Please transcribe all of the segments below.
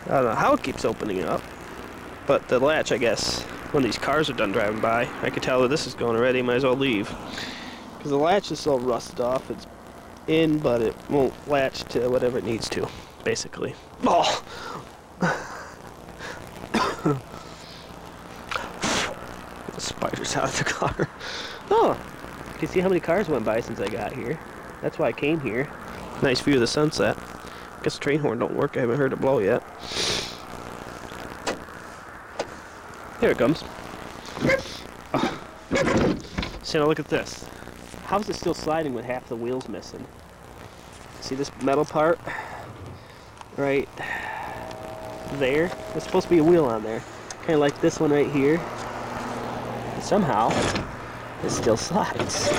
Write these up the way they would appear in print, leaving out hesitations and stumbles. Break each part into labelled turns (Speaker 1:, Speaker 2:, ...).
Speaker 1: I don't know how it keeps opening up, but the latch, I guess, when these cars are done driving by, I could tell that this is going already, might as well leave. Because the latch is so rusted off, it's in, but it won't latch to whatever it needs to, basically. Oh! The spider's out of the car. Oh! You can see how many cars went by since I got here. That's why I came here. Nice view of the sunset. Guess the train horn don't work, I haven't heard it blow yet. Here it comes. Oh. So now look at this. How's it still sliding with half the wheels missing? See this metal part? Right there? There's supposed to be a wheel on there. Kind of like this one right here. And somehow, it still slides.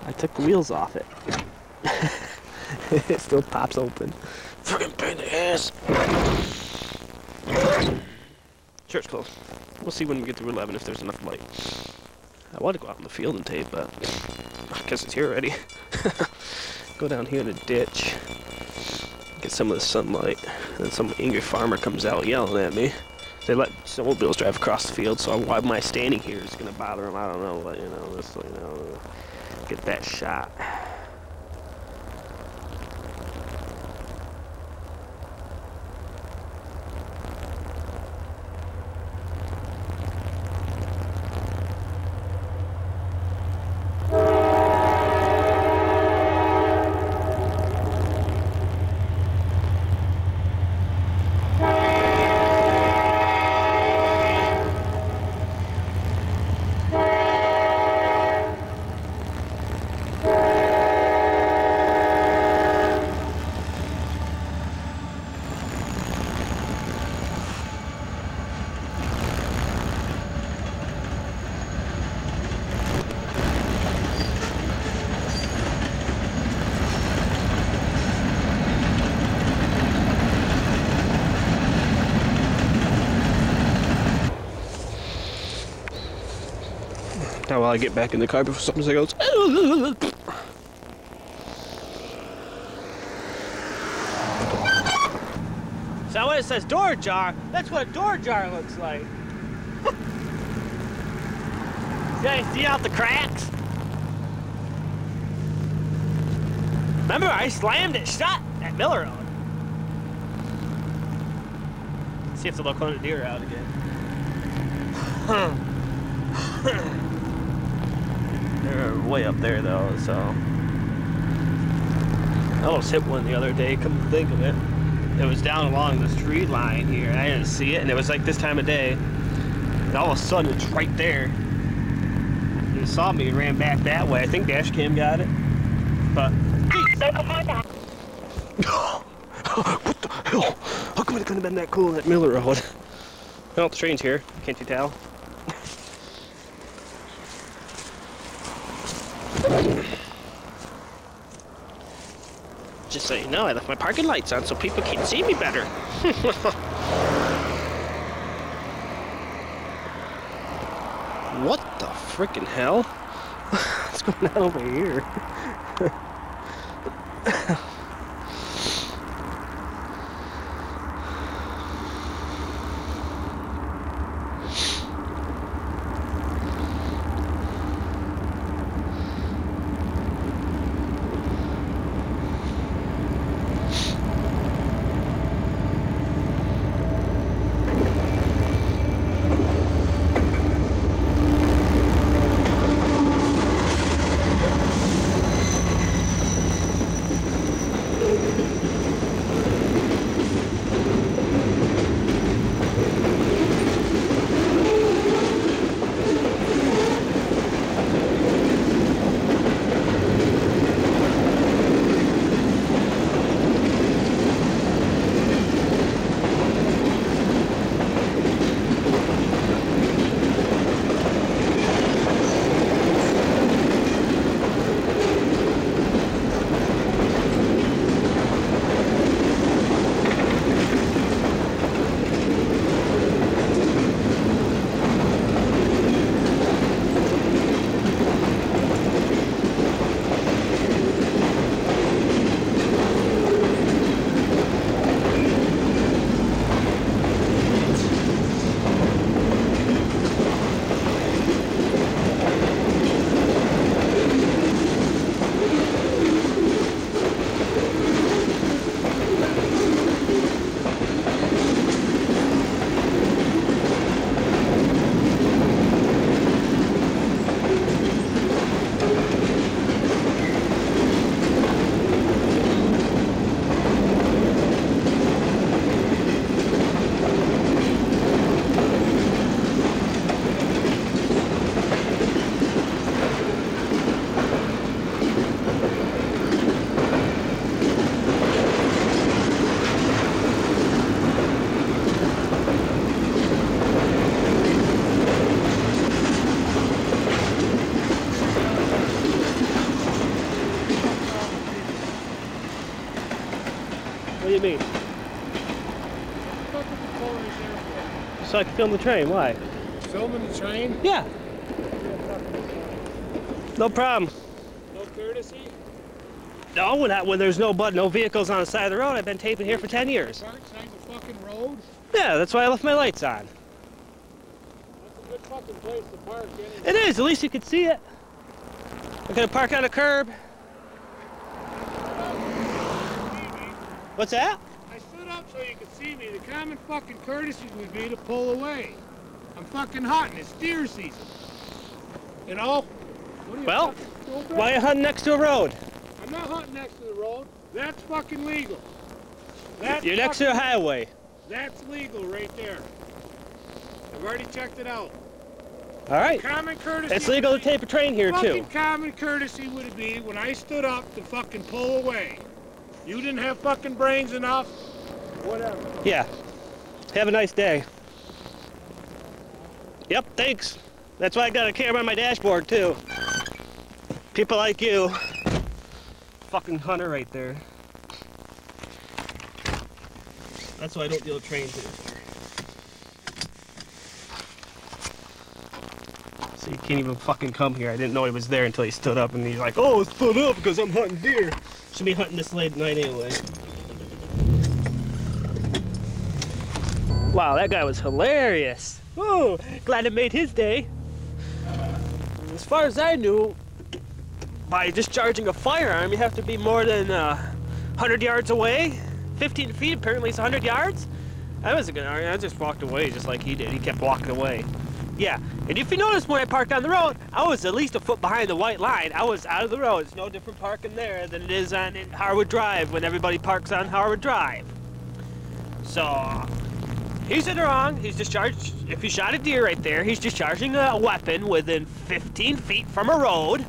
Speaker 1: I took the wheels off it. It still pops open. Friggin' pain in the ass. Sure, it's close. We'll see when we get to 11 if there's enough light. I want to go out in the field and tape, but I guess it's here already. Go down here in a ditch, get some of the sunlight, and then some angry farmer comes out yelling at me. They let snowmobiles drive across the field, so why my standing here is going to bother them? I don't know, but just get that shot. Now while I get back in the car before something goes. Is that what it says? Door jar? That's what a door jar looks like. Yeah, see out the cracks? Remember, I slammed it shut at Miller Road. See if the locomotive deer are out again. They're way up there though, so I almost hit one the other day, come to think of it. It was down along the street line here, and I didn't see it, and it was like this time of day, and all of a sudden it's right there. He saw me and ran back that way. I think dash cam got it, but what the hell? How come it couldn't have been that cool at Miller Road? Well, the train's here, can't you tell? Just so you know, I left my parking lights on so people can see me better. What the frickin' hell? What's going on over here? What do you mean?
Speaker 2: What the fuck is the phone is there for?
Speaker 1: So I can film the train. Why?
Speaker 2: Filming the train?
Speaker 1: Yeah. No problem.
Speaker 2: No courtesy?
Speaker 1: No, when there's no vehicles on the side of the road. I've been taping here for 10 years.
Speaker 2: Park side the fucking road?
Speaker 1: Yeah, that's why I left my lights on.
Speaker 2: That's a good fucking place to park anyway.
Speaker 1: It is. At least you can see it. I'm gonna park on a curb. What's that?
Speaker 2: I stood up so you could see me. The common fucking courtesy would be to pull away. I'm fucking hunting. It's deer season. You know? What are you,
Speaker 1: Well,
Speaker 2: fucking
Speaker 1: why are you hunting next to a road?
Speaker 2: I'm not hunting next to the road. That's fucking legal. That's
Speaker 1: You're next to a highway.
Speaker 2: That's legal right there. I've already checked it out.
Speaker 1: All right.
Speaker 2: Common courtesy.
Speaker 1: It's legal to tape a train here too.
Speaker 2: Fucking common courtesy would it be when I stood up to fucking pull away. You didn't have fucking brains enough. Whatever.
Speaker 1: Yeah. Have a nice day. Yep, thanks. That's why I got a camera on my dashboard too. People like you. Fucking hunter right there. That's why I don't deal with trains here. So you can't even fucking come here. I didn't know he was there until he stood up and he's like, oh, I stood up because I'm hunting deer. Should be hunting this late at night anyway. Wow, that guy was hilarious. Whoa, glad it made his day. As far as I knew, by discharging a firearm, you have to be more than 100 yards away. 15 feet, apparently it's 100 yards. That was a good argument. I just walked away just like he did. He kept walking away. Yeah, and if you notice when I parked on the road, I was at least a foot behind the white line. I was out of the road. It's no different parking there than it is on Harwood Drive when everybody parks on Harwood Drive. So, he's in the wrong. He's discharged. If he shot a deer right there, he's discharging a weapon within 15 feet from a road.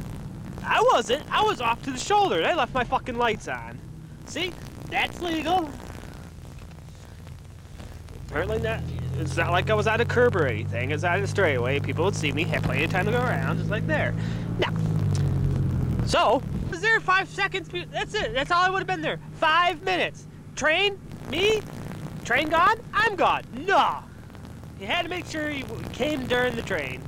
Speaker 1: I wasn't. I was off to the shoulder. I left my fucking lights on. See? That's legal. Apparently not. It's not like I was at a curb or anything. It's out of the straightaway. People would see me, have plenty of time to go around, just like there. Now, so, was there 5 seconds? That's it. That's all I would have been there. 5 minutes. Train, me, train gone, I'm gone. No. You had to make sure you came during the train.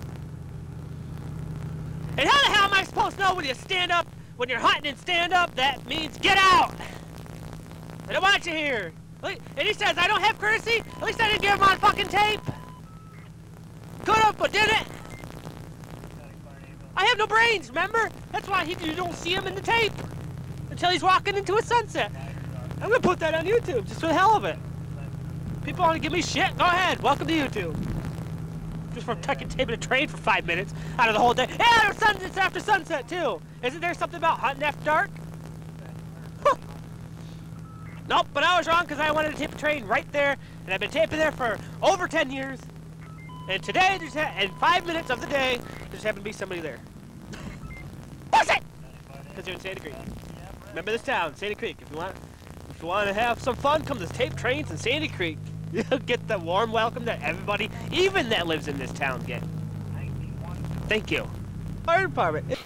Speaker 1: And how the hell am I supposed to know when you stand up, when you're hunting and stand up, that means get out. I don't want you here. And he says, I don't have courtesy? At least I didn't give him on fucking tape. Could have, but didn't. I have no brains, remember? That's why you don't see him in the tape. Until he's walking into a sunset. I'm gonna put that on YouTube, just for the hell of it. People want to give me shit? Go ahead, welcome to YouTube. Just for taping a train for 5 minutes out of the whole day. Yeah, it's after sunset too. Isn't there something about hunting after dark? Nope, but I was wrong because I wanted to tape a train right there, and I've been taping there for over 10 years. And today, in 5 minutes of the day, there just happened to be somebody there. What's it? Because they're in Sandy Creek. Remember this town, Sandy Creek. If you want to have some fun, come to tape trains in Sandy Creek. You'll get the warm welcome that everybody, even that lives in this town, get. Thank you. Fire department.